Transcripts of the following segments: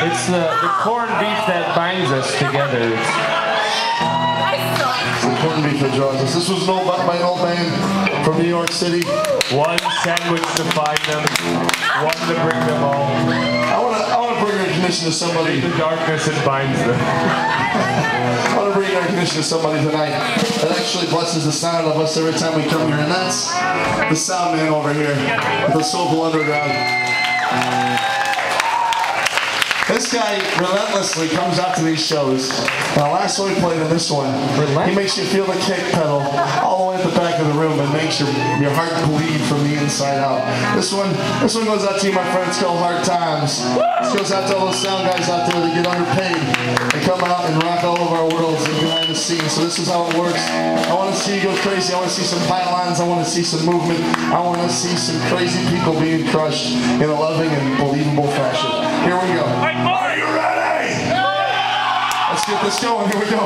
It's the corned beef that binds us together. It's the corned beef that draws us. This was an old by an old band from New York City. One sandwich to find them, one to bring them all. I want to bring recognition to somebody. The darkness that binds them. I want to bring recognition to somebody tonight that actually blesses the sound of us every time we come here, and that's the sound man over here with the Soulful Underground. This guy relentlessly comes out to these shows. Now, last one we played in this one, he makes you feel the kick pedal all the way at the back of the room and makes your heart bleed from the inside out. This one goes out to you, my friends. It's called Hard Times. This goes out to all those sound guys out there that get underpaid. They come out and rock all over our worlds and behind the scenes. So this is how it works. I want to see you go crazy. I want to see some pylons. I want to see some movement. I want to see some crazy people being crushed in a loving and believable fashion. Here we go. Are you ready? Let's get this going. Here we go.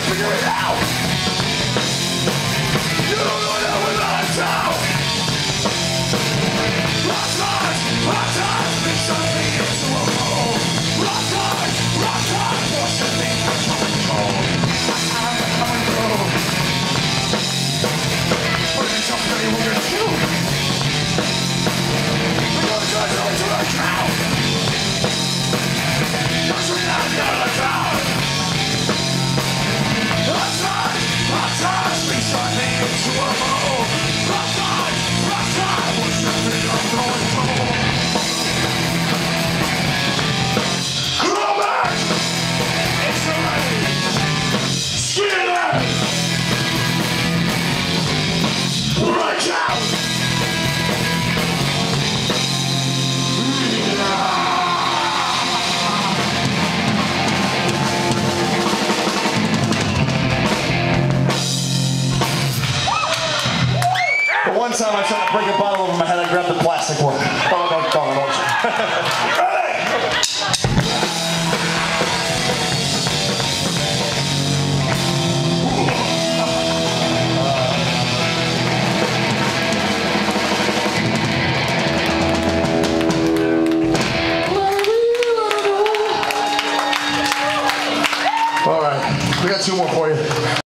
Figure it out. You don't know without a doubt. Rock time, make something into a hole. Rock time, forcing me to control. I'm on the road. Put yourself ready, we're gonna shoot. We're gonna try to the crowd. Push me down, get on the crowd. Into a hole. Rock time, what's nothing I'm going through. Come back! It's already skinner! Break out! One time I tried to break a bottle over my head, I grabbed the plastic one. Oh, don't.